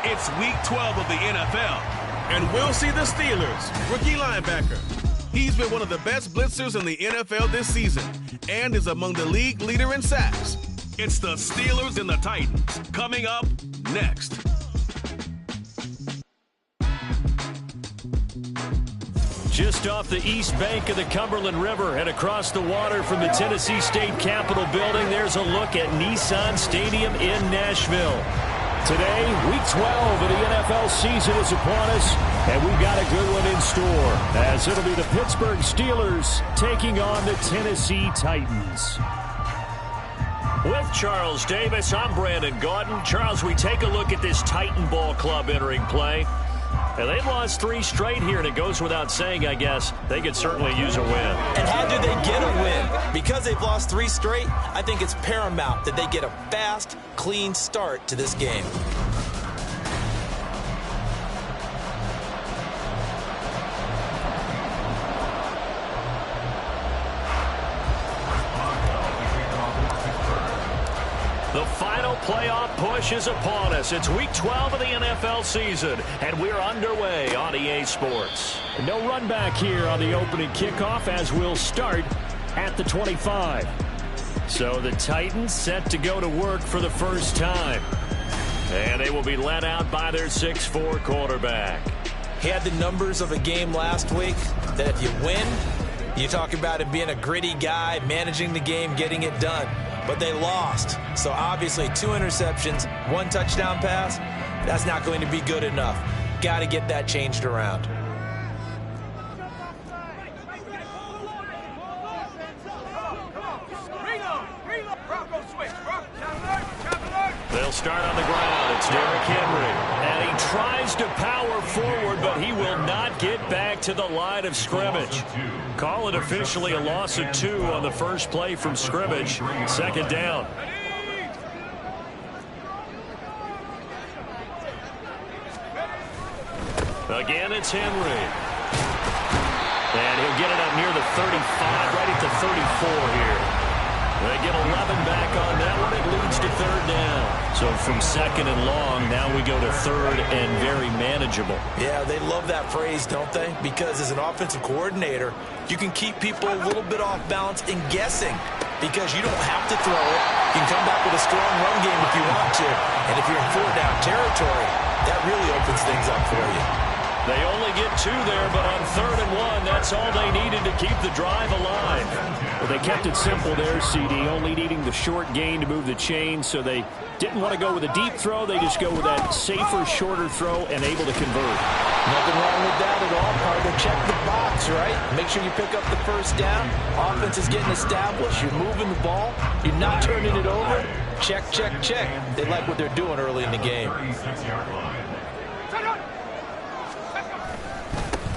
It's week 12 of the NFL, and we'll see the Steelers' rookie linebacker. He's been one of the best blitzers in the NFL this season and is among the league leader in sacks. It's the Steelers and the Titans coming up next. Just off the east bank of the Cumberland River and across the water from the Tennessee State Capitol building, there's a look at Nissan Stadium in Nashville. Today, week 12 of the NFL season is upon us, and we've got a good one in store, as it'll be the Pittsburgh Steelers taking on the Tennessee Titans. With Charles Davis, I'm Brandon Gaudin. Charles, we take a look at this Titan Ball Club entering play. And they've lost 3 straight here, and it goes without saying, I guess, they could certainly use a win. And how do they get a win? Because they've lost 3 straight, I think it's paramount that they get a fast, clean start to this game. The final playoff push is upon us. It's week 12 of the NFL season, and we're underway on EA Sports. No run back here on the opening kickoff, as we'll start at the 25. So the Titans set to go to work for the first time. And they will be led out by their 6'4" quarterback. He had the numbers of a game last week that if you win, you talk about him being a gritty guy, managing the game, getting it done. But they lost. So obviously 2 interceptions, 1 touchdown pass, that's not going to be good enough. Got to get that changed around. They'll start on the ground. It's Derrick Henry. And he tries to power forward, but he will not get back to the line of scrimmage. Call it officially a loss of 2 on the first play from scrimmage. 2nd down. Again, it's Henry. And he'll get it up near the 35, right at the 34 here. They get 11 back on that one. It leads to 3rd down. So from 2nd and long, now we go to 3rd and very manageable. Yeah, they love that phrase, don't they? Because as an offensive coordinator, you can keep people a little bit off balance and guessing because you don't have to throw it. You can come back with a strong run game if you want to. And if you're in 4-down territory, that really opens things up for you. They only get 2 there, but on 3rd and 1, that's all they needed to keep the drive alive. Well, they kept it simple there, CD, only needing the short gain to move the chain, so they didn't want to go with a deep throw. They just go with that safer, shorter throw and able to convert. Nothing wrong with that at all. Part of check the box, right? Make sure you pick up the 1st down. Offense is getting established. You're moving the ball. You're not turning it over. Check, check, check. They like what they're doing early in the game.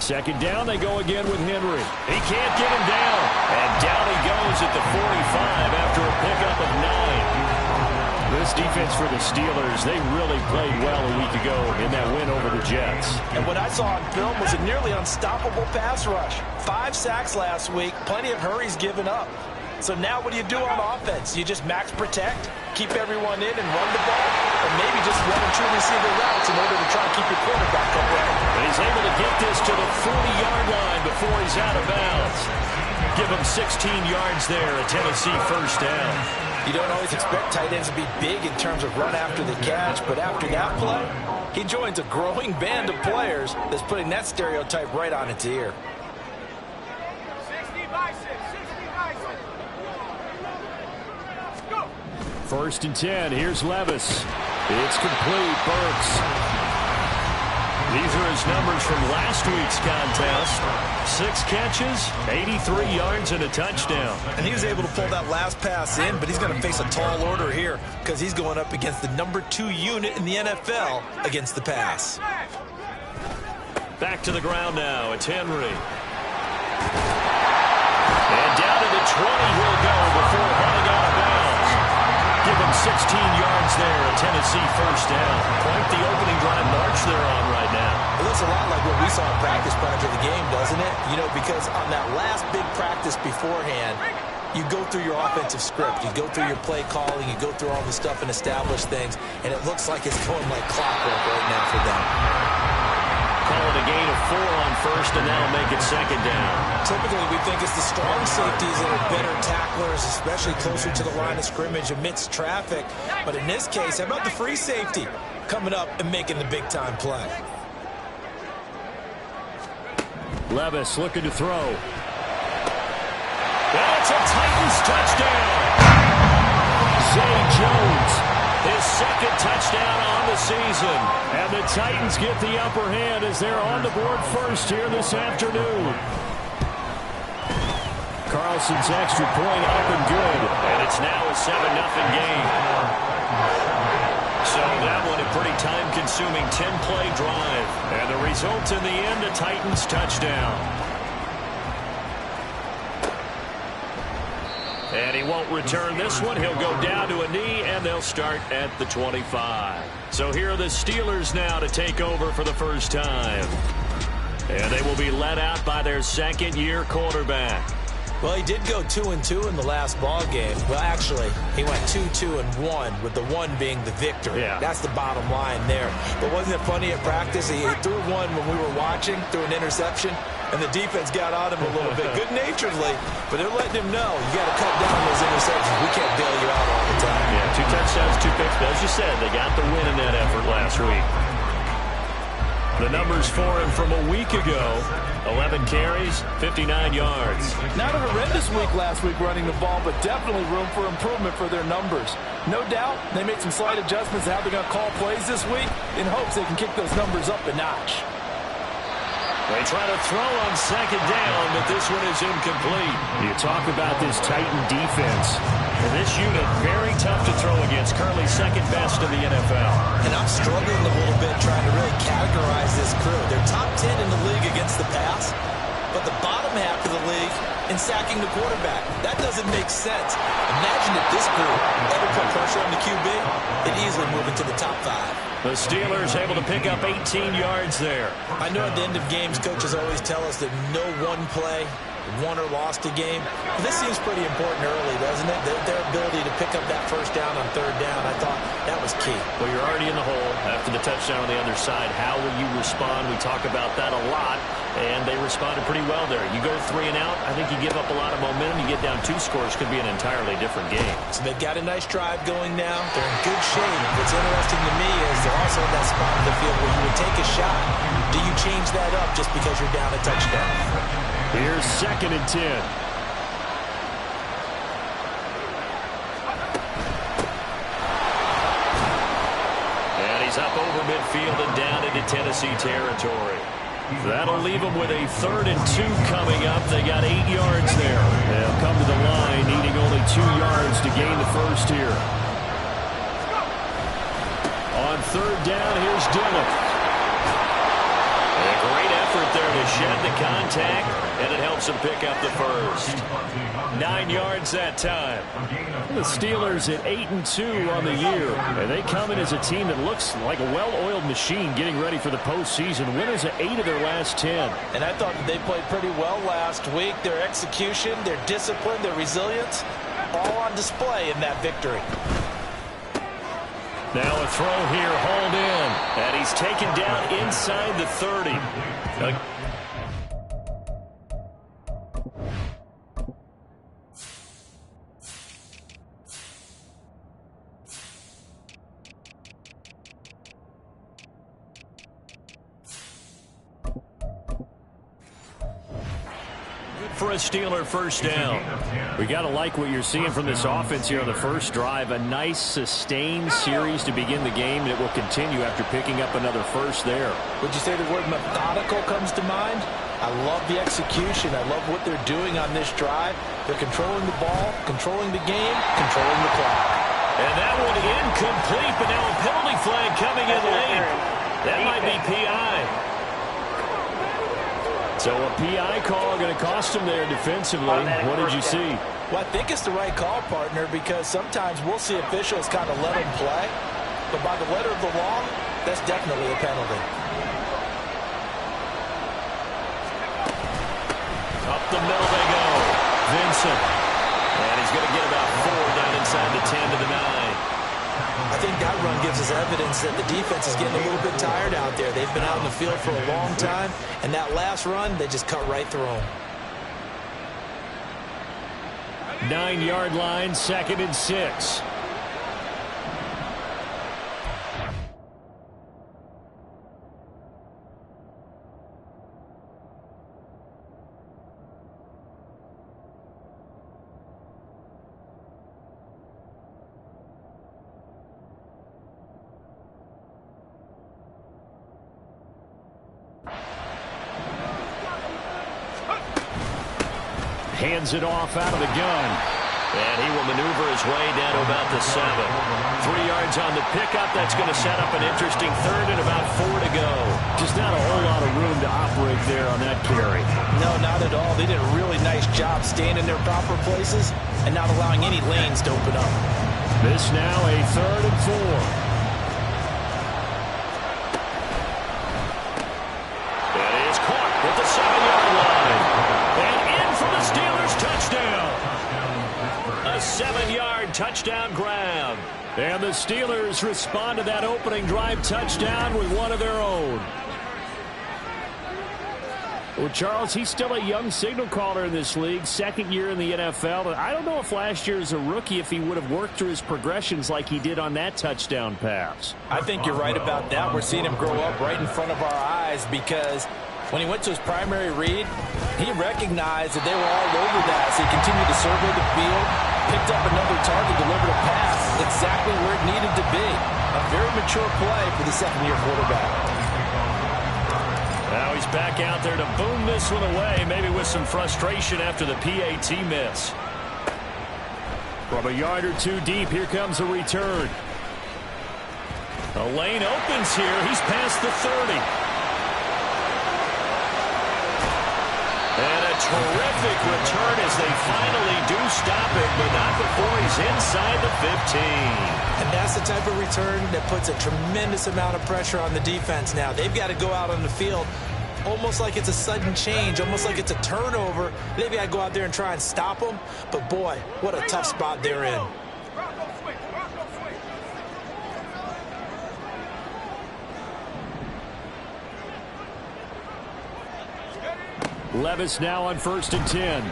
2nd down, they go again with Henry. He can't get him down. And down he goes at the 45 after a pickup of 9. This defense for the Steelers, they really played well a week ago in that win over the Jets. And what I saw on film was a nearly unstoppable pass rush. 5 sacks last week, plenty of hurries given up. So now what do you do on offense? You just max protect, keep everyone in and run the ball, or maybe just run a true receiver routes in order to try to keep your quarterback upright. And he's able to get this to the 40-yard line before he's out of bounds. Give him 16 yards there, a Tennessee 1st down. You don't always expect tight ends to be big in terms of run after the catch, but after that play, he joins a growing band of players that's putting that stereotype right on its ear. 1st and 10. Here's Levis. It's complete. Burks. These are his numbers from last week's contest. 6 catches, 83 yards, and a touchdown. And he was able to pull that last pass in, but he's going to face a tall order here because he's going up against the number 2 unit in the NFL against the pass. Back to the ground now. It's Henry. And down to the 20 he'll go before running out of bounds. Give him 16 yards there, a Tennessee 1st down. Quite the opening drive march they're on right now. It looks a lot like what we saw in practice prior to the game, doesn't it? You know, because on that last big practice beforehand, you go through your offensive script. You go through your play calling. You go through all the stuff and establish things, and it looks like it's going like clockwork right now for them. Call it a gain of 4 on first, and that'll make it second down. Typically, we think it's the strong safeties that are better tacklers, especially closer to the line of scrimmage amidst traffic. But in this case, how about the free safety coming up and making the big-time play? Levis looking to throw. That's a Titans touchdown. Zay Jones, his second touchdown on the season. And the Titans get the upper hand as they're on the board first here this afternoon. Carlson's extra point up and good. And it's now a 7-0 game. So that one a pretty time-consuming 10-play drive. And the result in the end, a Titans touchdown. And he won't return this one. He'll go down to a knee, and they'll start at the 25. So here are the Steelers now to take over for the first time. And they will be led out by their second-year quarterback. Well, he did go 2-2 in the last ball game. Well, actually, he went 2-2-1, with the 1 being the victory. Yeah. That's the bottom line there. But wasn't it funny at practice? He threw one when we were watching, threw an interception, and the defense got on him a little bit, good-naturedly. But they're letting him know, you got to cut down those interceptions. We can't bail you out all the time. Yeah, 2 touchdowns, 2 picks. But as you said, they got the win in that effort last week. The numbers for him from a week ago: 11 carries, 59 yards. Not a horrendous week last week running the ball, but definitely room for improvement for their numbers. No doubt they made some slight adjustments to how they're going to call plays this week in hopes they can kick those numbers up a notch. They try to throw on second down, but this one is incomplete. You talk about this Titan defense. And this unit, very tough to throw against. Currently second best in the NFL. And I'm struggling a little bit trying to really categorize this crew. They're top 10 in the league against the pass, but the bottom half of the league in sacking the quarterback. That doesn't make sense. Imagine if this crew ever put pressure on the QB, it'd easily move into the top 5. The Steelers able to pick up 18 yards there. I know at the end of games, coaches always tell us that no one play won or lost a game. But this seems pretty important early, doesn't it? Their ability to pick up that first down on third down, I thought that was key. Well, you're already in the hole after the touchdown on the other side. How will you respond? We talk about that a lot, and they responded pretty well there. You go 3 and out, I think you give up a lot of momentum. You get down 2 scores, could be an entirely different game. So they've got a nice drive going now. They're in good shape. What's interesting to me is they're also in that spot in the field where you would take a shot. Do you change that up just because you're down a touchdown? Here's 2nd and 10. And he's up over midfield and down into Tennessee territory. That'll leave them with a 3rd and 2 coming up. They got 8 yards there. They'll come to the line needing only 2 yards to gain the first here. On 3rd down, here's Dillon. A great effort there to shed the contact, and it helps him pick up the first. 9 yards that time. The Steelers at 8-2 on the year, and they come in as a team that looks like a well-oiled machine getting ready for the postseason. Winners of 8 of their last 10. And I thought that they played pretty well last week. Their execution, their discipline, their resilience, all on display in that victory. Now a throw here, hauled in, and he's taken down inside the 30. For a Steeler first down. We got to like what you're seeing from this offense here on the first drive. A nice sustained series to begin the game, and it will continue after picking up another first there. Would you say the word methodical comes to mind? I love the execution. I love what they're doing on this drive. They're controlling the ball, controlling the game, controlling the clock. And that one incomplete, but now a penalty flag coming in late. That might be PI. So a PI call going to cost him there defensively. What did you see? Well, I think it's the right call, partner, because sometimes we'll see officials kind of let them play. But by the letter of the law, that's definitely a penalty. Up the middle they go. Vincent. And is evidence that the defense is getting a little bit tired out there. They've been out in the field for a long time, and that last run, they just cut right through them. 9-yard line, 2nd and 6. Hands it off out of the gun. And he will maneuver his way down to about the 7. 3 yards on the pickup. That's going to set up an interesting 3rd and about 4 to go. Just not a whole lot of room to operate there on that carry. No, not at all. They did a really nice job staying in their proper places and not allowing any lanes to open up. This now a 3rd and 4. With the 7-yard line. And in for the Steelers touchdown. A 7-yard touchdown grab. And the Steelers respond to that opening drive touchdown with one of their own. Well, Charles, he's still a young signal caller in this league, 2nd year in the NFL. I don't know if last year as a rookie if he would have worked through his progressions like he did on that touchdown pass. I think you're right about that. We're seeing him grow up right in front of our eyes because when he went to his primary read, he recognized that they were all over that. So he continued to survey the field, picked up another target, delivered a pass exactly where it needed to be. A very mature play for the 2nd-year quarterback. Now he's back out there to boom this one away, maybe with some frustration after the PAT miss. From a yard or 2 deep, here comes a return. A lane opens here. He's past the 30. And a terrific return as they finally do stop it, but not before he's inside the 15. And that's the type of return that puts a tremendous amount of pressure on the defense now. They've got to go out on the field almost like it's a sudden change, almost like it's a turnover. They've got to go out there and try and stop them. But, boy, what a tough spot they're in. Levis now on 1st and 10.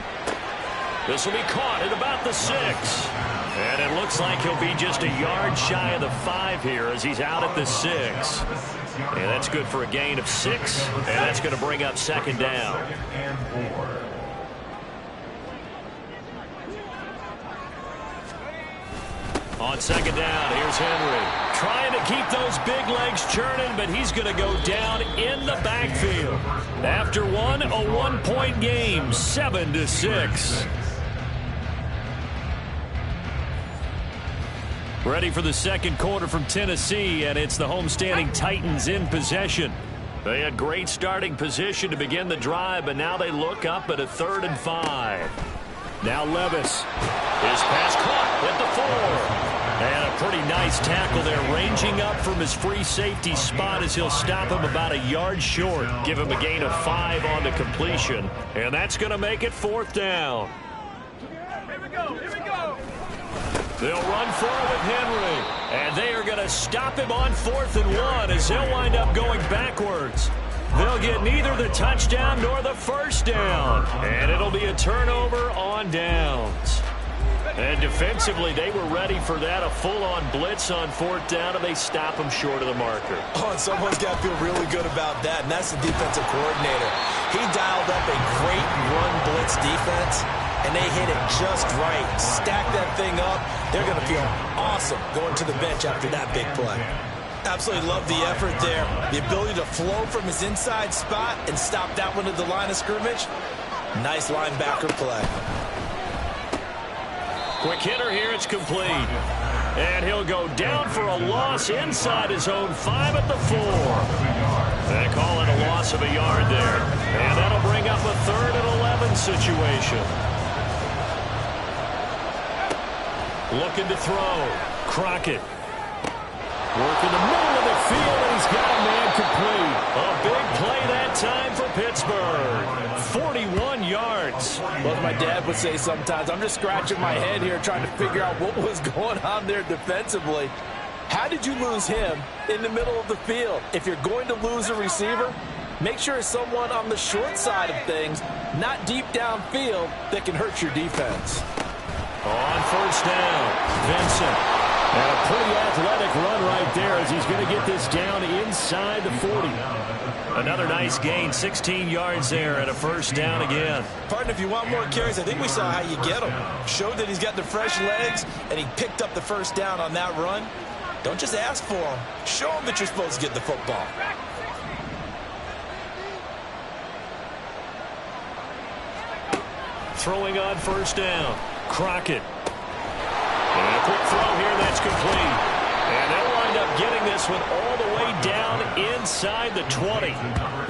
This will be caught at about the 6. And it looks like he'll be just a yard shy of the 5 here as he's out at the 6. And that's good for a gain of 6. And that's going to bring up 2nd down. On 2nd down, here's Henry. Trying to keep those big legs churning, but he's going to go down in the backfield. After one, a 1-point game, 7-6. Ready for the 2nd quarter from Tennessee, and it's the homestanding Titans in possession. They had great starting position to begin the drive, but now they look up at a 3rd and 5. Now Levis. His pass caught at the 4. And a pretty nice tackle there, ranging up from his free safety spot as he'll stop him about a yard short. Give him a gain of 5 on the completion. And that's going to make it 4th down. Here we go. They'll run for it with Henry. And they are going to stop him on 4th and 1 as he'll wind up going backwards. They'll get neither the touchdown nor the 1st down. And it'll be a turnover on downs. And defensively, they were ready for that, a full-on blitz on 4th down, and they stop him short of the marker. Oh, and someone's got to feel really good about that, and that's the defensive coordinator. He dialed up a great run blitz defense, and they hit it just right. Stack that thing up. They're going to feel awesome going to the bench after that big play. Absolutely love the effort there. The ability to flow from his inside spot and stop that one at the line of scrimmage. Nice linebacker play. Quick hitter here, it's complete. And he'll go down for a loss inside his own 5 at the 4. They call it a loss of a yard there. And that'll bring up a 3rd and 11 situation. Looking to throw. Crockett. Working the middle of the field, and he's got a man complete. A big play that time for Pittsburgh. 41 yards. Well, as my dad would say sometimes, I'm just scratching my head here trying to figure out what was going on there defensively. How did you lose him in the middle of the field? If you're going to lose a receiver, make sure it's someone on the short side of things, not deep downfield, that can hurt your defense. On first down, Vincent. And a pretty athletic run right there as he's going to get this down inside the 40. Another nice gain, 16 yards there and a first down again. Partner, if you want more carries, I think we saw how you get him. Showed that he's got the fresh legs, and he picked up the first down on that run. Don't just ask for him. Show him that you're supposed to get the football. Throwing on first down, Crockett. And a quick throw here, that's complete. And they'll wind up getting this one all the way down inside the 20.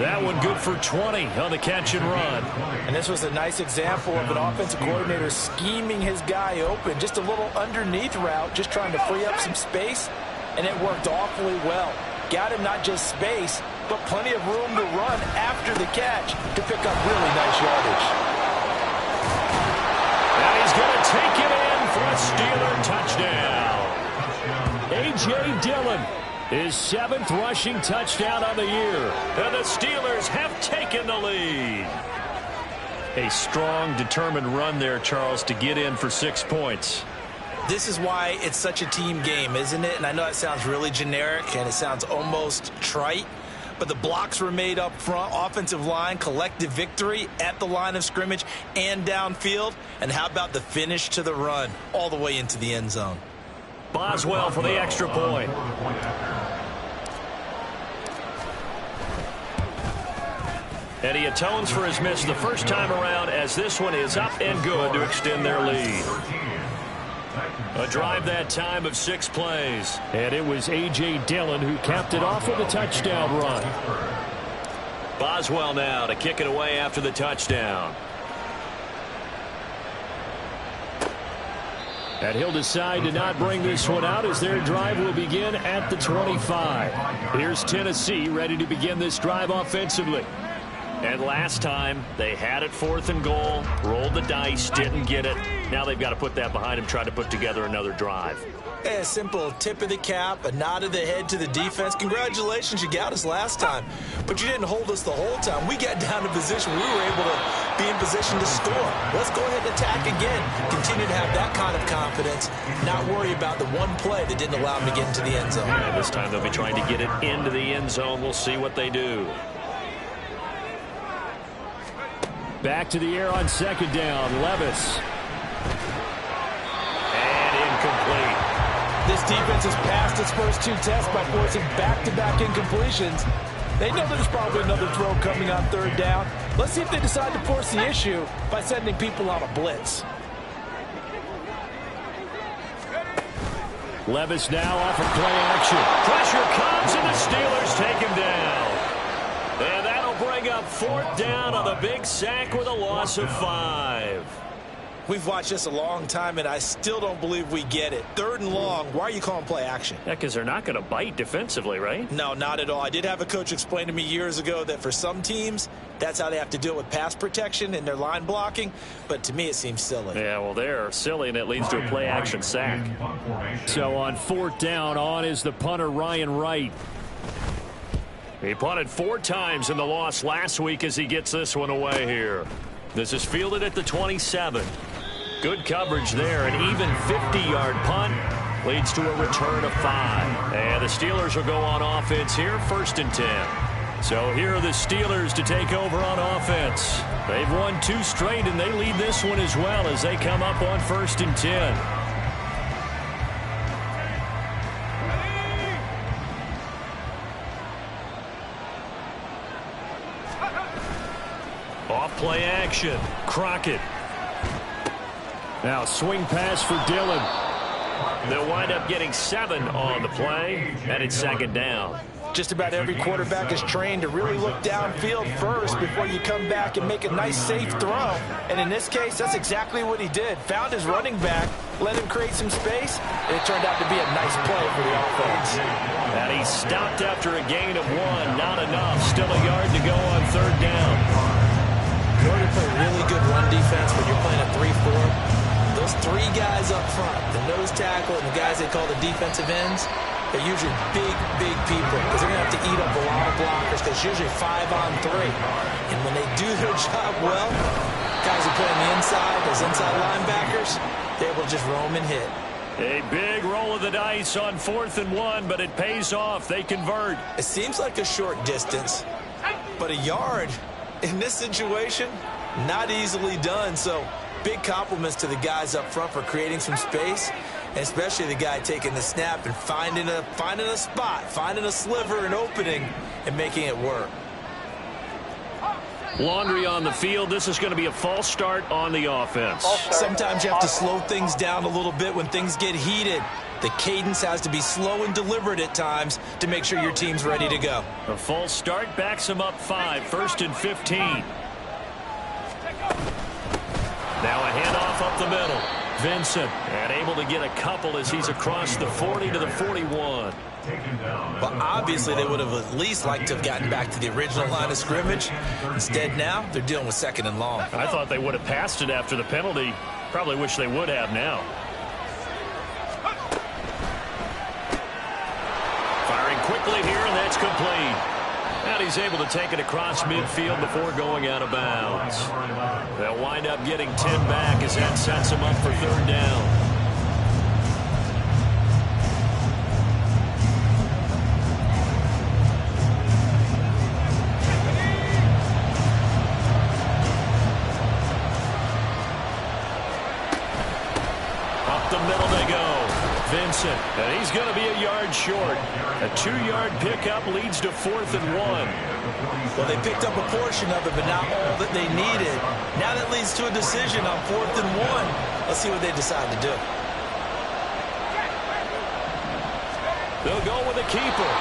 That one good for 20 on the catch and run. And this was a nice example of an offensive coordinator scheming his guy open. Just a little underneath route, just trying to free up some space. And it worked awfully well. Got him not just space, but plenty of room to run after the catch to pick up really nice yardage. And he's going to take it in for a Steeler touchdown. A.J. Dillon, his 7th rushing touchdown on the year. And the Steelers have taken the lead. A strong, determined run there, Charles, to get in for 6 points. This is why it's such a team game, isn't it? And I know it sounds really generic and it sounds almost trite, but the blocks were made up front, offensive line, collective victory at the line of scrimmage and downfield. And how about the finish to the run all the way into the end zone? Boswell for the extra point. And he atones for his miss the first time around as this one is up and good to extend their lead. A drive that time of 6 plays. And it was A.J. Dillon who capped it off with a touchdown run. Boswell now to kick it away after the touchdown. And he'll decide to not bring this one out as their drive will begin at the 25. Here's Tennessee ready to begin this drive offensively. And last time, they had it 4th and goal, rolled the dice, didn't get it. Now they've got to put that behind them, try to put together another drive. A simple tip of the cap, a nod of the head to the defense. Congratulations, you got us last time. But you didn't hold us the whole time. We got down to position. We were able to be in position to score. Let's go ahead and attack again. Continue to have that kind of confidence. Not worry about the one play that didn't allow them to get into the end zone. And this time they'll be trying to get it into the end zone. We'll see what they do. Back to the air on 2nd down. Levis. And incomplete. This defense has passed its first 2 tests by forcing back-to-back incompletions. They know there's probably another throw coming on 3rd down. Let's see if they decide to force the issue by sending people on a blitz. Levis now off of play action. Pressure comes and the Steelers take him down. And that'll bring up 4th down on the big sack with a loss of 5. We've watched this a long time, and I still don't believe we get it. 3rd and long, why are you calling play action? Yeah, because they're not going to bite defensively, right? No, not at all. I did have a coach explain to me years ago that for some teams, that's how they have to deal with pass protection and their line blocking. But to me, it seems silly. Yeah, well, they're silly, and it leads to a play action sack. So on 4th down, on is the punter, Ryan Wright. He punted 4 times in the loss last week as he gets this one away here. This is fielded at the 27. Good coverage there. An even 50-yard punt leads to a return of 5. And the Steelers will go on offense here, 1st and 10. So here are the Steelers to take over on offense. They've won 2 straight, and they lead this one as well as they come up on 1st and 10. Off play action. Crockett. Now swing pass for Dillon. They'll wind up getting 7 on the play, and it's 2nd down. Just about every quarterback is trained to really look downfield first before you come back and make a nice, safe throw. And in this case, that's exactly what he did. Found his running back, let him create some space, and it turned out to be a nice play for the offense. And he stopped after a gain of 1. Not enough. Still a yard to go on 3rd down. In order to play really good run defense when you're playing a 3-4, those 3 guys up front, the nose tackle and the guys they call the defensive ends, They're usually big people because they're going to have to eat up a lot of blockers because it's usually 5-on-3. And when they do their job well, guys who play on the inside, those inside linebackers, they're able to just roam and hit. A big roll of the dice on 4th and 1, but it pays off. They convert. It seems like a short distance, but a yard in this situation, not easily done. So big compliments to the guys up front for creating some space, and especially the guy taking the snap and finding a spot, finding a sliver, an opening, and making it work. Laundry on the field. This is going to be a false start on the offense. Sometimes you have to slow things down a little bit when things get heated. The cadence has to be slow and deliberate at times to make sure your team's ready to go. A false start backs them up 5, 1st and 15. Now a handoff up the middle. Vincent, and able to get a couple as he's across the 40 to the 41. Well, obviously they would have at least liked to have gotten back to the original line of scrimmage. Instead now, they're dealing with 2nd and long. I thought they would have passed it after the penalty. Probably wish they would have now. Firing quickly here, and that's complete. And he's able to take it across midfield before going out of bounds. They'll wind up getting 10 back as that sets them up for 3rd down. Vincent, and he's going to be a yard short. A 2-yard pickup leads to 4th and 1. Well, they picked up a portion of it, but not all that they needed. Now that leads to a decision on 4th and 1. Let's see what they decide to do. They'll go with a keeper.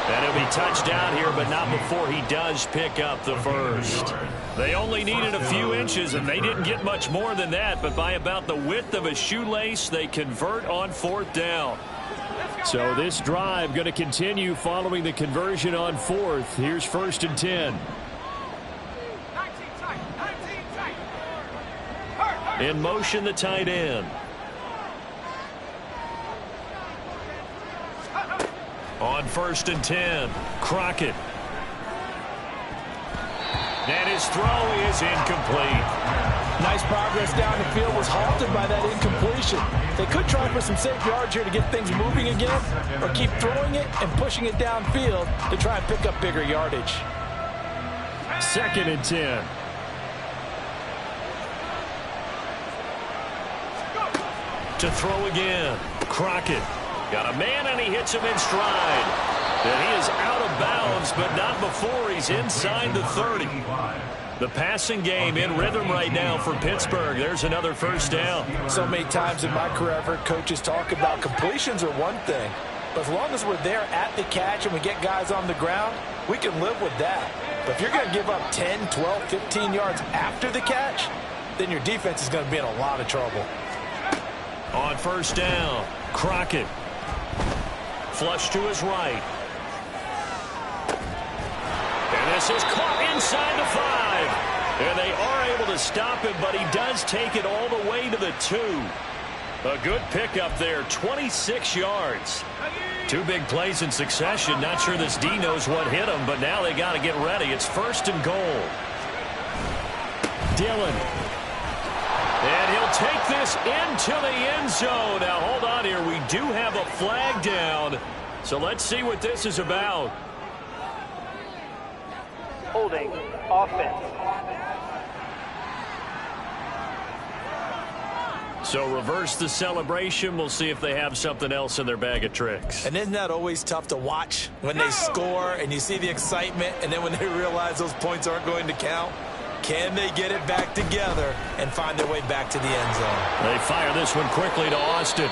And he'll be touched down here, but not before he does pick up the first. They only needed a few inches, and they didn't get much more than that, but by about the width of a shoelace, they convert on 4th down. So this drive going to continue following the conversion on 4th. Here's 1st and 10. In motion, the tight end. On 1st and 10, Crockett. And his throw is incomplete. Nice progress down the field, was halted by that incompletion. They could try for some safe yards here to get things moving again, or keep throwing it and pushing it downfield to try and pick up bigger yardage. 2nd and 10. To throw again, Crockett. Got a man, and he hits him in stride. And he is out of bounds, but not before he's inside the 30. The passing game in rhythm right now for Pittsburgh. There's another 1st down. So many times in my career, I've heard coaches talk about completions are one thing. But as long as we're there at the catch and we get guys on the ground, we can live with that. But if you're going to give up 10, 12, 15 yards after the catch, then your defense is going to be in a lot of trouble. On 1st down, Crockett. Flush to his right. And this is caught inside the 5. And they are able to stop him, but he does take it all the way to the 2. A good pickup there, 26 yards. 2 big plays in succession. Not sure this D knows what hit him, but now they got to get ready. It's 1st and goal. Dillon. And he'll take this into the end zone. Now, hold on here. We do have a flag down. So let's see what this is about. Holding offense. So reverse the celebration. We'll see if they have something else in their bag of tricks. And isn't that always tough to watch when they score and you see the excitement, and then when they realize those points aren't going to count? Can they get it back together and find their way back to the end zone? They fire this one quickly to Austin.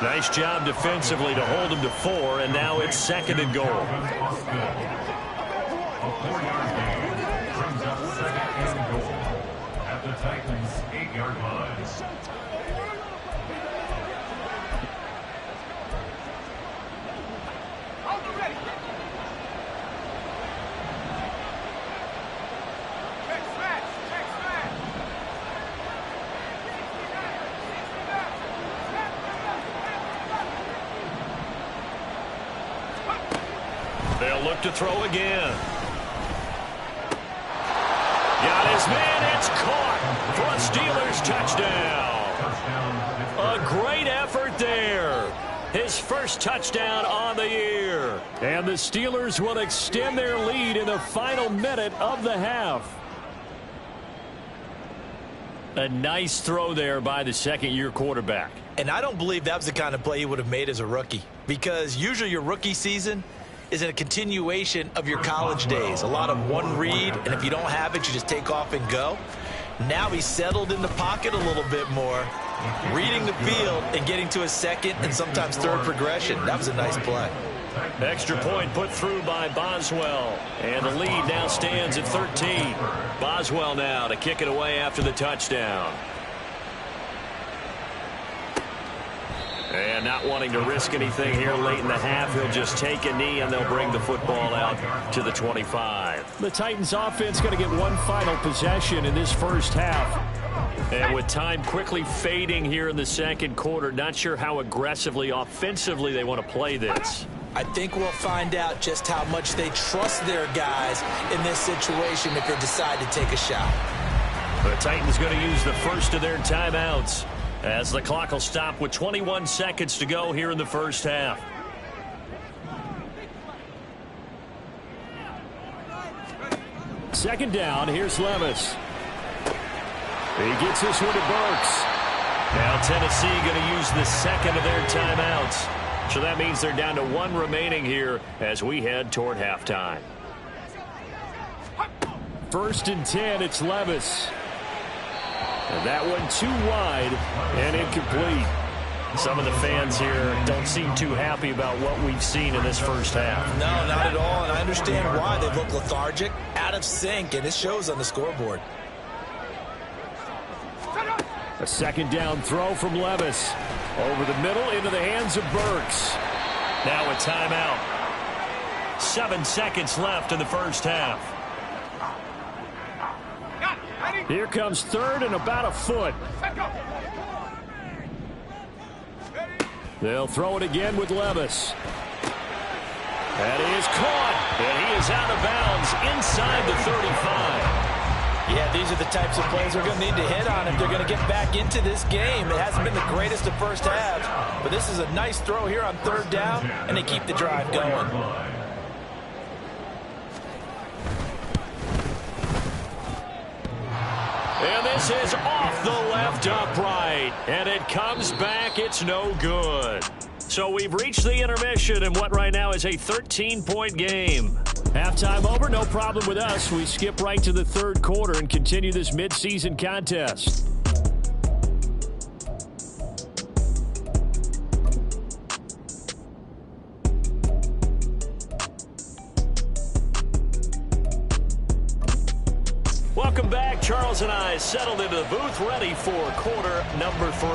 Nice job defensively to hold him to 4, and now it's 2nd and goal. At the Titans' 8-yard line. They'll look to throw again. Got his man. It's caught for a Steelers touchdown. A great effort there. His first touchdown on the year. And the Steelers will extend their lead in the final minute of the half. A nice throw there by the second-year quarterback. And I don't believe that was the kind of play he would have made as a rookie, because usually your rookie season is a continuation of your college days. A lot of one read, and if you don't have it, you just take off and go. Now he's settled in the pocket a little bit more, reading the field and getting to his second and sometimes third progression. That was a nice play. Extra point put through by Boswell. And the lead now stands at 13. Boswell now to kick it away after the touchdown. And not wanting to risk anything here late in the half, he'll just take a knee and they'll bring the football out to the 25. The Titans offense going to get one final possession in this first half. And with time quickly fading here in the second quarter, not sure how aggressively, offensively they want to play this. I think we'll find out just how much they trust their guys in this situation if they decide to take a shot. The Titans going to use the first of their timeouts as the clock will stop with 21 seconds to go here in the first half. Second down, here's Levis. He gets this one to Burks. Now Tennessee going to use the second of their timeouts. So that means they're down to one remaining here as we head toward halftime. First and 10, it's Levis. And that one too wide and incomplete. Some of the fans here don't seem too happy about what we've seen in this first half. No, not at all, and I understand why. They look lethargic, out of sync, and it shows on the scoreboard. A second down throw from Levis. Over the middle into the hands of Burks. Now a timeout. 7 seconds left in the first half. Here comes third and about a foot. They'll throw it again with Levis. That is caught, and he is out of bounds inside the 35. Yeah, these are the types of plays they're going to need to hit on if they're going to get back into this game. It hasn't been the greatest of first halves, but this is a nice throw here on third down, and they keep the drive going. And this is off the left upright, and it comes back. It's no good. So we've reached the intermission in what right now is a 13-point game. Halftime over, no problem with us. We skip right to the third quarter and continue this midseason contest. Welcome back. Charles and I settled into the booth, ready for quarter number 3.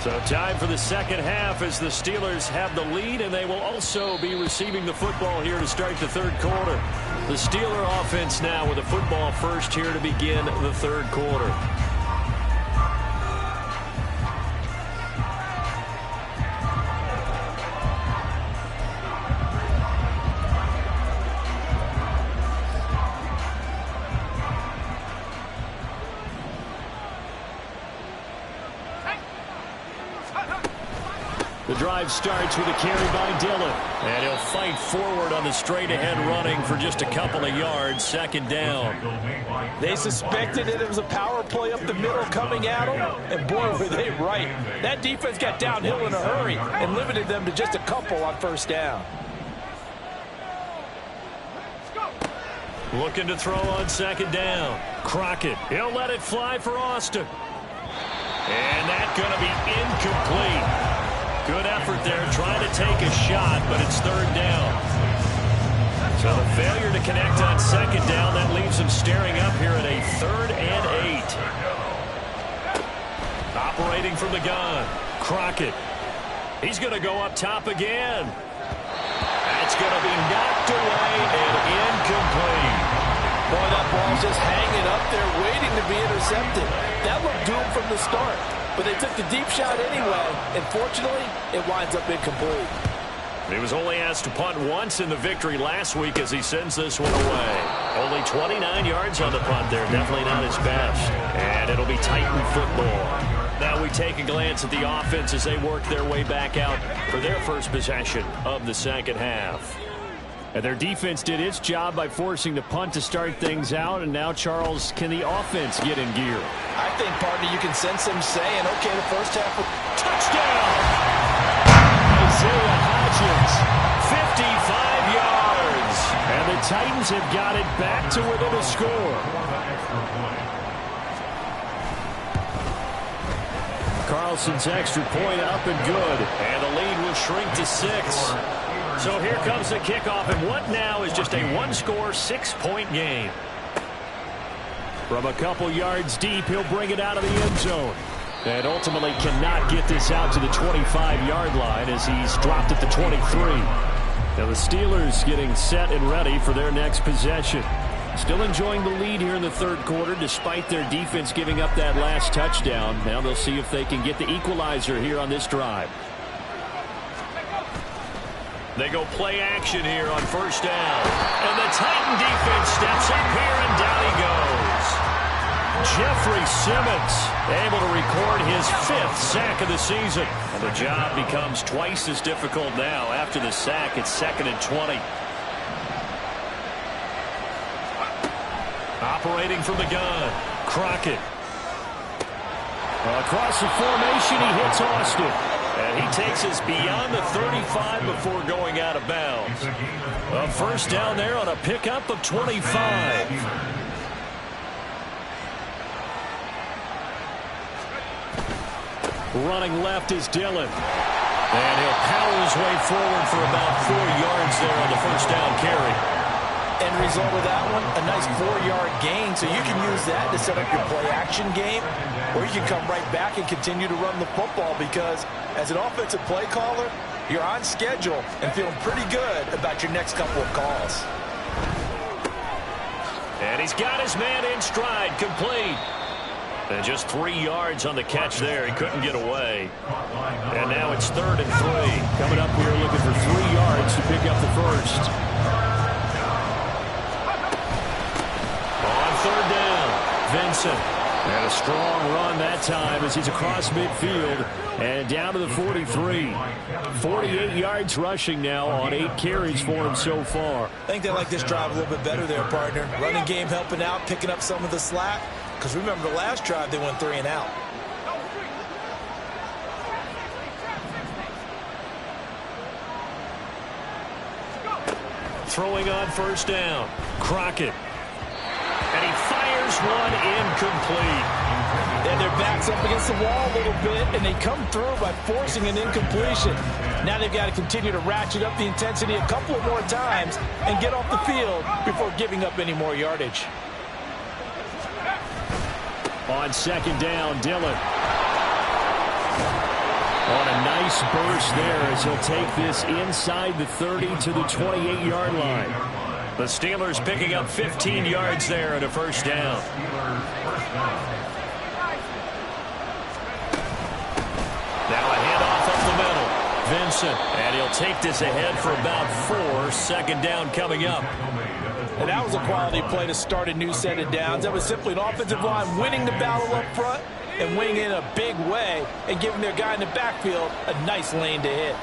So time for the second half as the Steelers have the lead, and they will also be receiving the football here to start the third quarter. The Steeler offense now with the football first here to begin the third quarter. The drive starts with a carry by Dillon. And he'll fight forward on the straight-ahead running for just a couple of yards. Second down. They suspected that it was a power play up the middle coming at them, and boy, were they right. That defense got downhill in a hurry and limited them to just a couple on first down. Looking to throw on second down. Crockett. He'll let it fly for Austin. And that's going to be incomplete. Good effort there, trying to take a shot, but it's third down. So the failure to connect on second down, that leaves him staring up here at a 3rd and 8. Operating from the gun, Crockett. He's going to go up top again. That's going to be knocked away and incomplete. Boy, that ball's just hanging up there, waiting to be intercepted. That looked doomed from the start. But they took the deep shot anyway, and fortunately, it winds up incomplete. He was only asked to punt once in the victory last week as he sends this one away. Only 29 yards on the punt there. Definitely not his best. And it'll be Titan football. Now we take a glance at the offense as they work their way back out for their first possession of the second half. And their defense did its job by forcing the punt to start things out. And now, Charles, can the offense get in gear? I think, partner, you can sense them saying, okay, the first half. Touchdown! Isaiah Hodgins, 55 yards. And the Titans have got it back to within a score. Carlson's extra point up and good. And the lead will shrink to 6. So here comes the kickoff, and what now is just a one-score, 6-point game. From a couple yards deep, he'll bring it out of the end zone. And ultimately cannot get this out to the 25-yard line as he's dropped at the 23. Now the Steelers getting set and ready for their next possession. Still enjoying the lead here in the third quarter despite their defense giving up that last touchdown. Now they'll see if they can get the equalizer here on this drive. They go play action here on first down. And the Titan defense steps up here, and down he goes. Jeffrey Simmons able to record his 5th sack of the season. And the job becomes twice as difficult now. After the sack, it's 2nd and 20. Operating from the gun, Crockett. Across the formation, he hits Austin. And he takes us beyond the 35 before going out of bounds. A first down there on a pickup of 25. Running left is Dillon. And he'll power his way forward for about 4 yards there on the first down carry. End result of that one, a nice 4-yard gain. So you can use that to set up your play-action game, or you can come right back and continue to run the football because as an offensive play caller, you're on schedule and feeling pretty good about your next couple of calls. And he's got his man in stride, complete. And just 3 yards on the catch there. He couldn't get away. And now it's 3rd and 3. Coming up, we're looking for 3 yards to pick up the first. On 3rd down, Vincent. And a strong run that time as he's across midfield and down to the 43. 48 yards rushing now on 8 carries for him so far. I think they like this drive a little bit better there, partner. Running game helping out, picking up some of the slack. Because remember the last drive, they went 3 and out. Throwing on first down, Crockett. And he fires one incomplete. And their back's up against the wall a little bit, and they come through by forcing an incompletion. Now they've got to continue to ratchet up the intensity a couple of more times and get off the field before giving up any more yardage. On 2nd down, Dillon. On a nice burst there as he'll take this inside the 30 to the 28-yard line. The Steelers picking up 15 yards there and a first down. Now a handoff up the middle. Vincent. And he'll take this ahead for about 4. 2nd down coming up. And that was a quality play to start a new set of downs. That was simply an offensive line winning the battle up front and winning it in a big way and giving their guy in the backfield a nice lane to hit.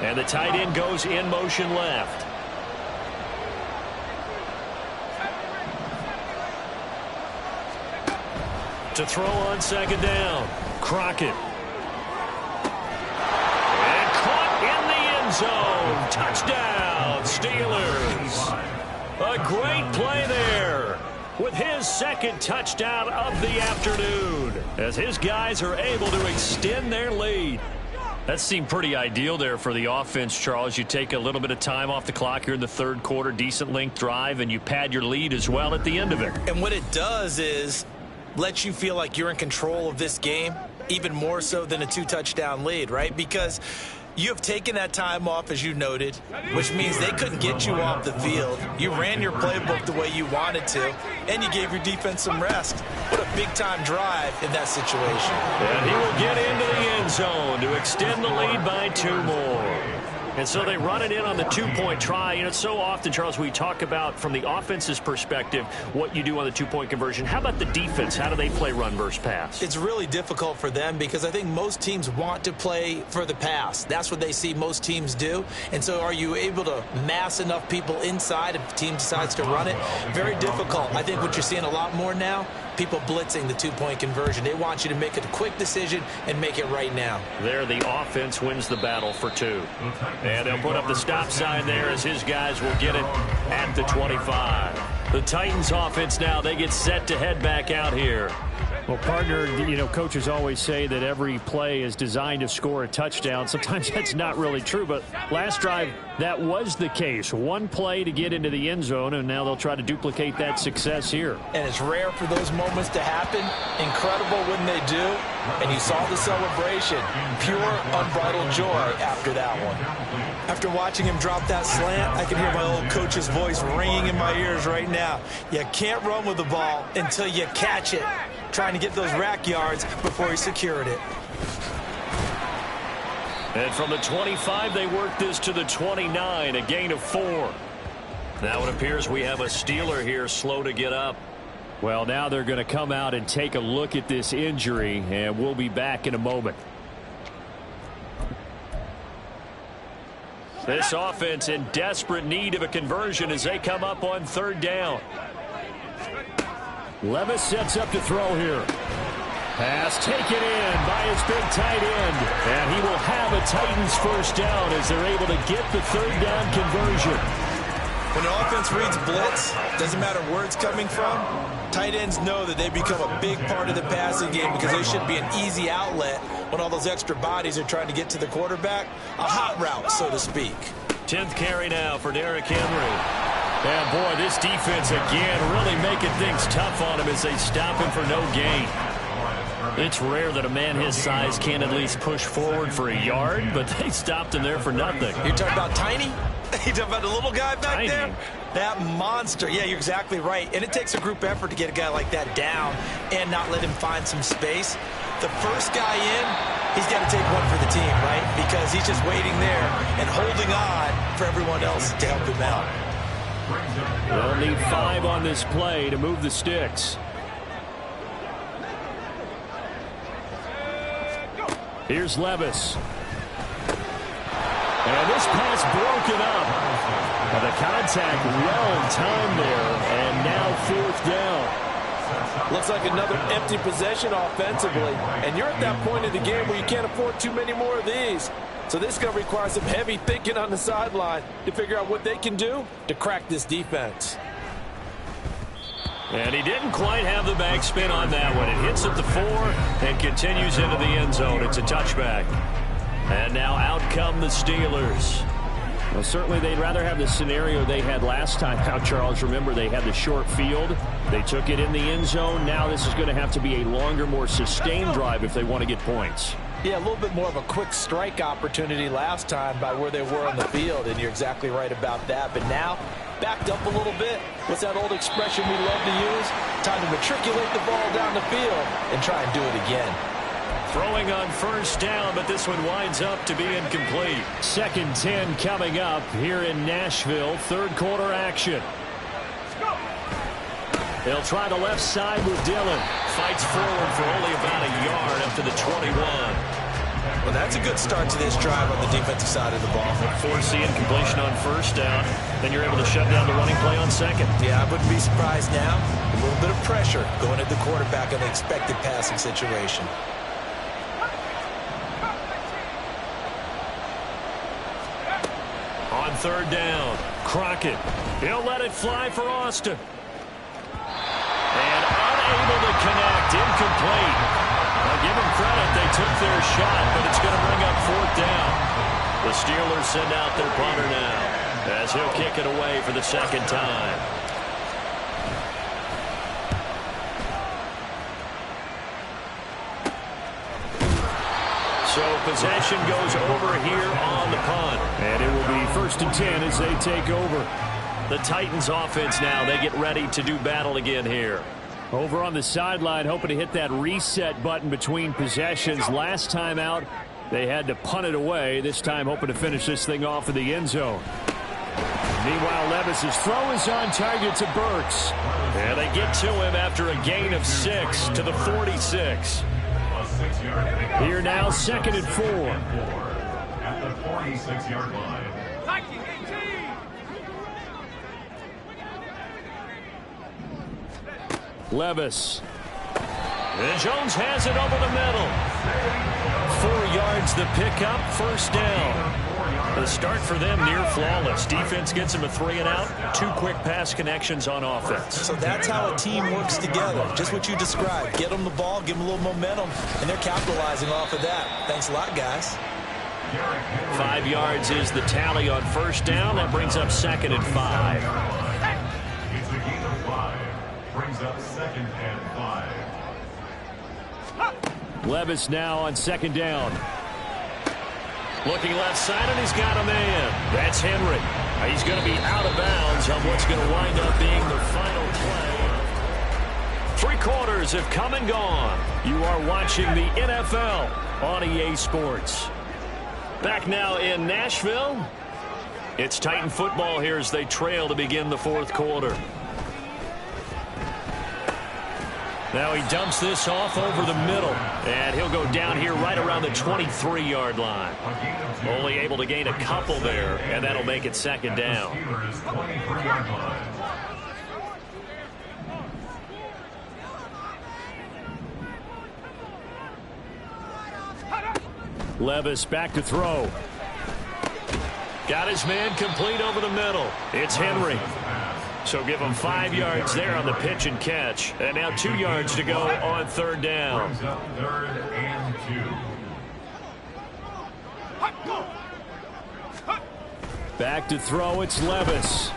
And the tight end goes in motion left. To throw on 2nd down, Crockett. And caught in the end zone. Touchdown, Steelers. A great play there with his 2nd touchdown of the afternoon as his guys are able to extend their lead. That seemed pretty ideal there for the offense, Charles. You take a little bit of time off the clock here in the 3rd quarter, decent length drive, and you pad your lead as well at the end of it. And what it does is let you feel like you're in control of this game, even more so than a 2-touchdown lead, right? Because you have taken that time off, as you noted, which means they couldn't get you off the field. You ran your playbook the way you wanted to, and you gave your defense some rest. What a big-time drive in that situation. And he will get into the end zone to extend the lead by 2 more. And so they run it in on the 2-point try. You know, so often, Charles, we talk about from the offense's perspective what you do on the 2-point conversion. How about the defense? How do they play run versus pass? It's really difficult for them because I think most teams want to play for the pass. That's what they see most teams do. And so are you able to mass enough people inside if the team decides to run it? Very difficult. I think what you're seeing a lot more now, people blitzing the 2-point conversion. They want you to make a quick decision and make it right now. There, the offense wins the battle for 2. And they'll put up the stop sign there as his guys will get it at the 25. The Titans offense now, they get set to head back out here. Well, partner, you know, coaches always say that every play is designed to score a touchdown. Sometimes that's not really true, but last drive, that was the case. 1 play to get into the end zone, and now they'll try to duplicate that success here. And it's rare for those moments to happen. Incredible when they do. And you saw the celebration. Pure, unbridled joy after that one. After watching him drop that slant, I can hear my old coach's voice ringing in my ears right now. You can't run with the ball until you catch it. Trying to get those rack yards before he secured it. And from the 25, they work this to the 29, a gain of 4. Now it appears we have a Steeler here slow to get up. Well, now they're going to come out and take a look at this injury, and we'll be back in a moment. This offense in desperate need of a conversion as they come up on 3rd down. Levis sets up to throw here. Pass taken in by his big tight end. And he will have a Titans first down as they're able to get the 3rd down conversion. When an offense reads blitz, doesn't matter where it's coming from, tight ends know that they become a big part of the passing game because they should be an easy outlet when all those extra bodies are trying to get to the quarterback. A hot route, so to speak. 10th carry now for Derrick Henry. And boy, this defense again really making things tough on him as they stop him for no gain. It's rare that a man his size can at least push forward for a yard, but they stopped him there for nothing. You're talking about Tiny? You're talking about the little guy back Tiny. there? That monster. Yeah, you're exactly right. And it takes a group effort to get a guy like that down and not let him find some space. The first guy in, he's got to take one for the team, right? Because he's just waiting there and holding on for everyone else to help him out. They'll need 5 on this play to move the sticks. Here's Levis. And this pass broken up. Well, the contact well timed there, and now 4th down. Looks like another empty possession offensively. And you're at that point in the game where you can't afford too many more of these. So this is going to require some heavy thinking on the sideline to figure out what they can do to crack this defense. And he didn't quite have the backspin on that one. It hits at the 4 and continues into the end zone. It's a touchback. And now out come the Steelers. Well, certainly they'd rather have the scenario they had last time out, Charles. Remember, they had the short field. They took it in the end zone. Now this is going to have to be a longer, more sustained drive if they want to get points. Yeah, a little bit more of a quick strike opportunity last time by where they were on the field, and you're exactly right about that. But now, backed up a little bit. What's that old expression we love to use? Time to matriculate the ball down the field and try and do it again. Throwing on first down, but this one winds up to be incomplete. 2nd 10 coming up here in Nashville. 3rd quarter action. They'll try the left side with Dillon. Fights forward for only about a yard up to the 21. Well, that's a good start to this drive on the defensive side of the ball. Forcing incompletion on first down. Then you're able to shut down the running play on 2nd. Yeah, I wouldn't be surprised now. A little bit of pressure going at the quarterback in the expected passing situation. On 3rd down, Crockett. He'll let it fly for Austin. And unable to connect, incomplete. I'll give them credit, they took their shot, but it's going to bring up 4th down. The Steelers send out their punter now, as he'll kick it away for the 2nd time. So possession goes over here on the punt. And it will be 1st and 10 as they take over. The Titans offense now, they get ready to do battle again here. Over on the sideline, hoping to hit that reset button between possessions. Last time out, they had to punt it away. This time, hoping to finish this thing off in the end zone. Meanwhile, Levis's throw is on target to Burks. And they get to him after a gain of 6 to the 46. Here now, 2nd and 4. At the 46-yard line. Levis. And Jones has it over the middle. 4 yards the pickup, first down. The start for them near flawless. Defense gets him a 3 and out. 2 quick pass connections on offense. So that's how a team works together. Just what you described. Get them the ball, give them a little momentum, and they're capitalizing off of that. Thanks a lot, guys. 5 yards is the tally on first down. That brings up 2nd and 5. It's a gain of 5. Brings up 2nd and 5. Levis now on 2nd down. Looking left side, and he's got a man. That's Henry. He's going to be out of bounds on what's going to wind up being the final play. 3 quarters have come and gone. You are watching the NFL on EA Sports. Back now in Nashville. It's Titan football here as they trail to begin the 4th quarter. Now he dumps this off over the middle, and he'll go down here right around the 23-yard line. Only able to gain a couple there, and that'll make it 2nd down. Levis back to throw. Got his man complete over the middle. It's Henry. So give him 5 yards there on the pitch and catch. And now 2 yards to go on 3rd down. 3rd and 2. Back to throw, it's Levis.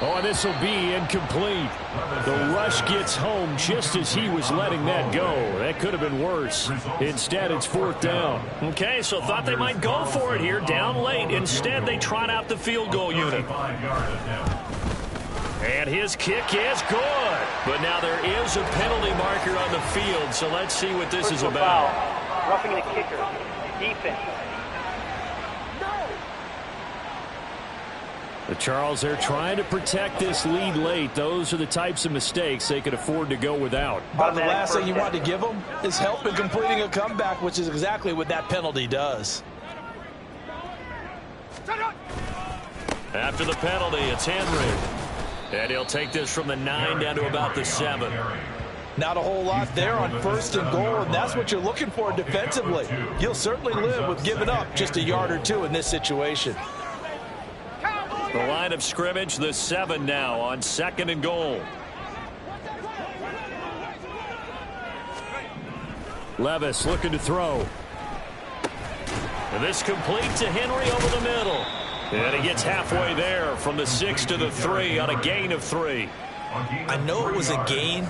Oh, and this will be incomplete. The rush gets home just as he was letting that go. That could have been worse. Instead, it's 4th down. Okay, so thought they might go for it here, down late. Instead, they trot out the field goal unit. And his kick is good. But now there is a penalty marker on the field, so let's see what this is about. Foul. Roughing the kicker. Defense. The Charles, they're trying to protect this lead late. Those are the types of mistakes they could afford to go without. But the last thing you want to give them is help in completing a comeback, which is exactly what that penalty does. After the penalty, it's Henry. And he'll take this from the 9 down to about the 7. Not a whole lot there on 1st and goal, and that's what you're looking for defensively. You'll certainly live with giving up just a yard or 2 in this situation. The line of scrimmage, the 7 now on 2nd and goal. Levis looking to throw. And this complete to Henry over the middle. And he gets halfway there from the 6 to the 3 on a gain of 3. I know it was a gain,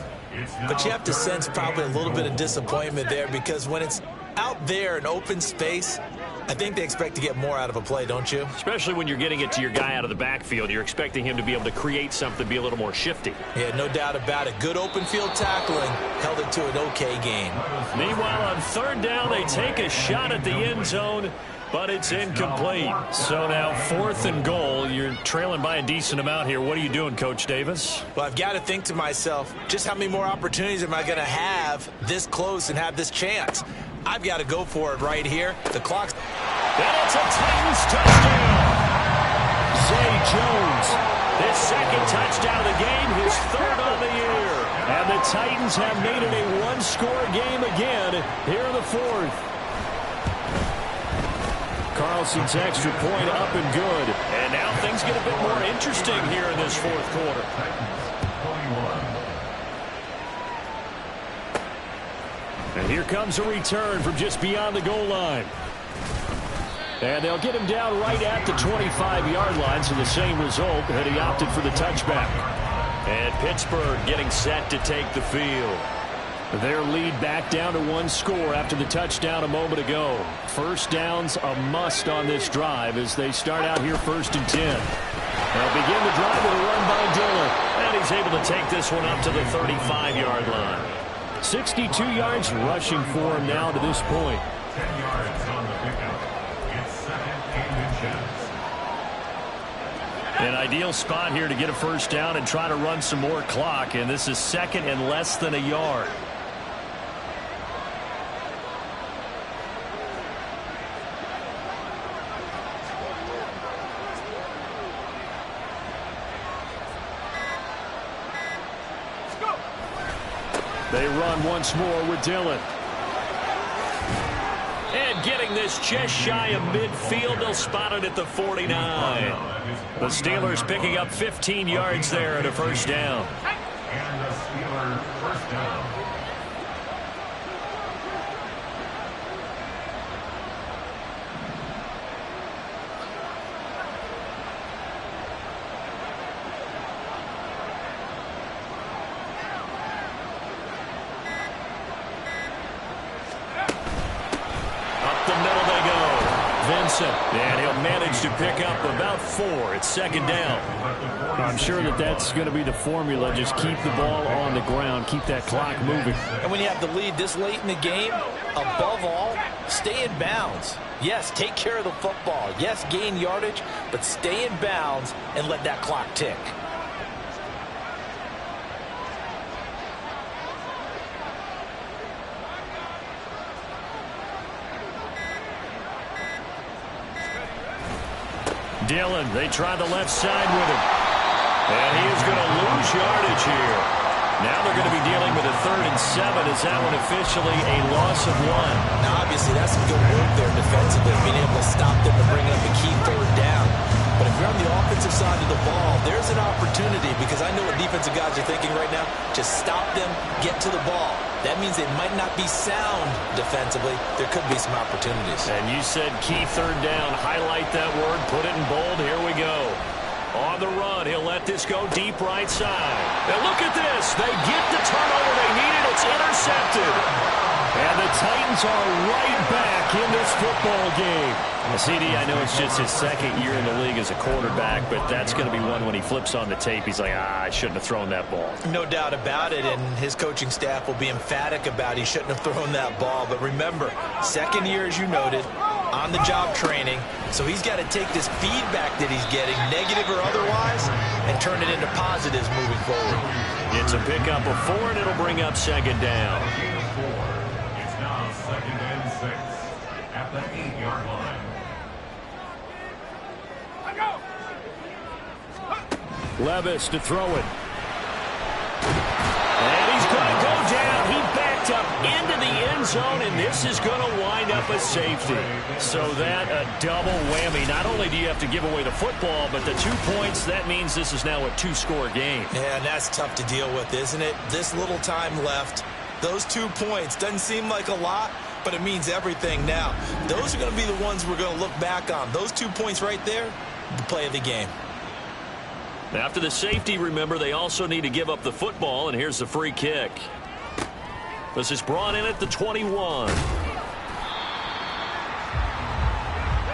but you have to sense probably a little bit of disappointment there because when it's out there in open space, I think they expect to get more out of a play, don't you? Especially when you're getting it to your guy out of the backfield. You're expecting him to be able to create something, be a little more shifty. Yeah, no doubt about it. Good open field tackling held it to an okay gain. Meanwhile, on 3rd down, they take a shot at the end zone, but it's incomplete. So now 4th and goal. You're trailing by a decent amount here. What are you doing, Coach Davis? Well, I've got to think to myself, just how many more opportunities am I going to have this close and have this chance? I've got to go for it right here. The clock's... And it's a Titans touchdown. Zay Jones. His 2nd touchdown of the game, his 3rd on the year. And the Titans have made it a 1-score game again here in the 4th. Carlson's extra point up and good. And now things get a bit more interesting here in this 4th quarter. And here comes a return from just beyond the goal line. And they'll get him down right at the 25-yard line, so the same result, and he opted for the touchback. And Pittsburgh getting set to take the field. Their lead back down to 1 score after the touchdown a moment ago. First down's a must on this drive as they start out here 1st and 10. They'll begin the drive with a run by Dillon. And he he's able to take this one up to the 35-yard line. 62 yards rushing for him now to this point. 10 yards on the pickup. It's second and inches. An ideal spot here to get a first down and try to run some more clock, and this is second and less than a yard. They run once more with Dillon. And getting this just shy of midfield, they'll spot it at the 49. The Steelers picking up 15 yards there at a first down. And the Steelers first down. And he'll manage to pick up about 4. It's second down. I'm sure that's going to be the formula. Just keep the ball on the ground. Keep that clock moving. And when you have the lead this late in the game, above all, stay in bounds. Yes, take care of the football. Yes, gain yardage, but stay in bounds and let that clock tick. Dillon, they try the left side with him. And he is going to lose yardage here. Now they're going to be dealing with a 3rd and 7. Is that one officially a loss of 1? Now, obviously, that's some good work there defensively, being able to stop them and bring up a key 3rd down. But if you're on the offensive side of the ball, there's an opportunity, because I know what defensive guys are thinking right now. Just stop them, get to the ball. That means they might not be sound defensively. There could be some opportunities. And you said key 3rd down. Highlight that word. Put it in bold. Here we go. On the run, he'll let this go deep right side. And look at this. They get the turnover they needed. It's intercepted. And the Titans are right back in this football game. CD, I know it's just his 2nd year in the league as a quarterback, but that's going to be one when he flips on the tape. He's like, I shouldn't have thrown that ball. No doubt about it, and his coaching staff will be emphatic about he shouldn't have thrown that ball. But remember, 2nd year, as you noted, on-the-job training, so he's got to take this feedback that he's getting, negative or otherwise, and turn it into positives moving forward. It's a pickup of 4, and it'll bring up second down. It's now second and 6 at the 8-yard line. Levis to throw it. And he's going to go down. He backed up into the end zone, and this is going to wind up a safety. So that a double whammy. Not only do you have to give away the football, but the 2 points, that means this is now a 2-score game. Yeah, and that's tough to deal with, isn't it? This little time left. Those 2 points doesn't seem like a lot, but it means everything now. Those are going to be the ones we're going to look back on. Those 2 points right there, the play of the game. After the safety, remember, they also need to give up the football, and here's the free kick. This is brought in at the 21.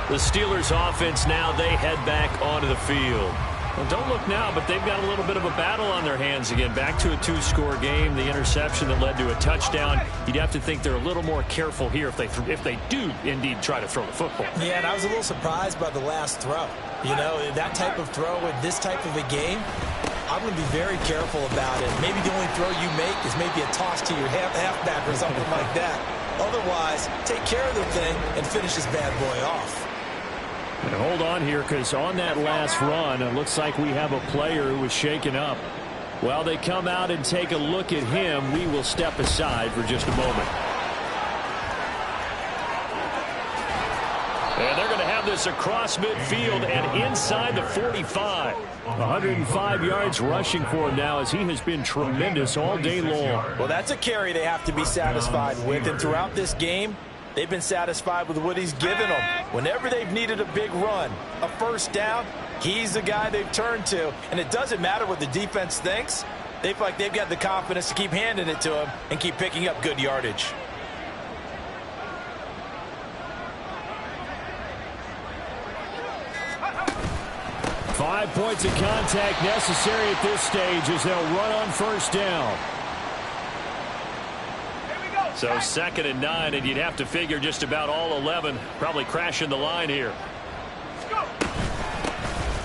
The Steelers offense now, they head back onto the field. Well, don't look now, but they've got a little bit of a battle on their hands again. Back to a 2-score game. The interception that led to a touchdown. You'd have to think they're a little more careful here if they do indeed try to throw the football. Yeah, and I was a little surprised by the last throw. You know, that type of throw in this type of a game, I'm going to be very careful about it. Maybe the only throw you make is maybe a toss to your halfback or something like that. Otherwise, take care of the thing and finish this bad boy off. And hold on here, because on that last run, it looks like we have a player who was shaken up. While they come out and take a look at him, we will step aside for just a moment. And they're going to have this across midfield and inside the 45. 105 yards rushing for him now, as he has been tremendous all day long. Well, that's a carry they have to be satisfied with, and throughout this game, they've been satisfied with what he's given them. Whenever they've needed a big run, a first down, he's the guy they've turned to. And it doesn't matter what the defense thinks. They feel like they've got the confidence to keep handing it to him and keep picking up good yardage. 5 points of contact necessary at this stage as they'll run on first down. So 2nd and 9, and you'd have to figure just about all 11 probably crashing the line here.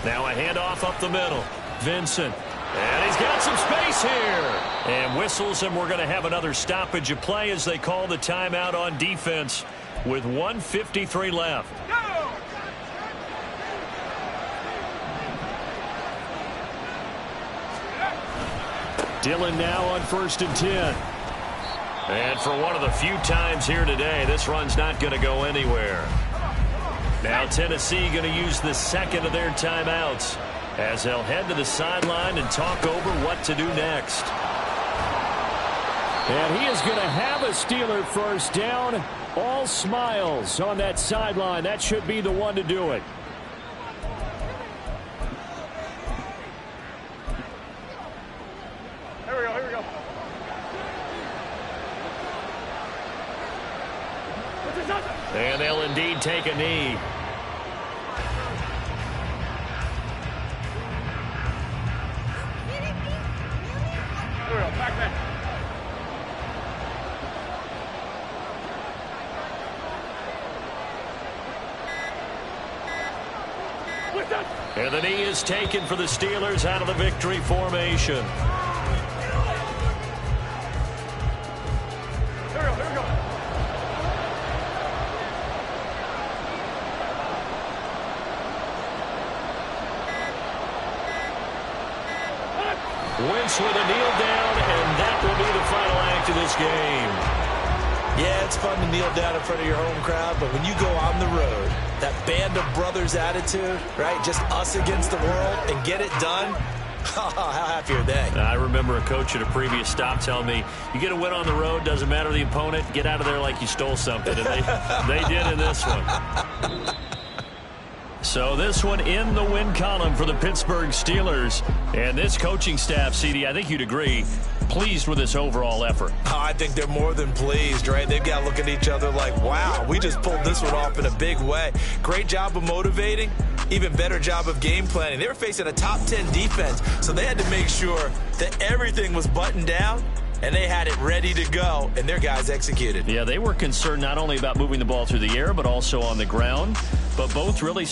Now a handoff up the middle. Vincent. And he's got some space here. And whistles, and we're going to have another stoppage of play as they call the timeout on defense with 1:53 left. Dillon now on 1st and 10. And for one of the few times here today, this run's not going to go anywhere. Now Tennessee going to use the second of their timeouts as they'll head to the sideline and talk over what to do next. And he is going to have a Steeler first down. All smiles on that sideline. That should be the one to do it. And they'll indeed take a knee. And the knee is taken for the Steelers out of the victory formation. Wentz with a kneel down, and that will be the final act of this game. Yeah, it's fun to kneel down in front of your home crowd, but when you go on the road, that band of brothers attitude, right, just us against the world, and get it done, how happy are they? I remember a coach at a previous stop telling me, you get a win on the road, doesn't matter the opponent, get out of there like you stole something, and they did in this one. So this one in the win column for the Pittsburgh Steelers. And this coaching staff, CD, I think you'd agree, pleased with this overall effort. Oh, I think they're more than pleased, right? They've got to look at each other like, wow, we just pulled this one off in a big way. Great job of motivating, even better job of game planning. They were facing a top 10 defense, so they had to make sure that everything was buttoned down, and they had it ready to go, and their guys executed. Yeah, they were concerned not only about moving the ball through the air, but also on the ground. But both really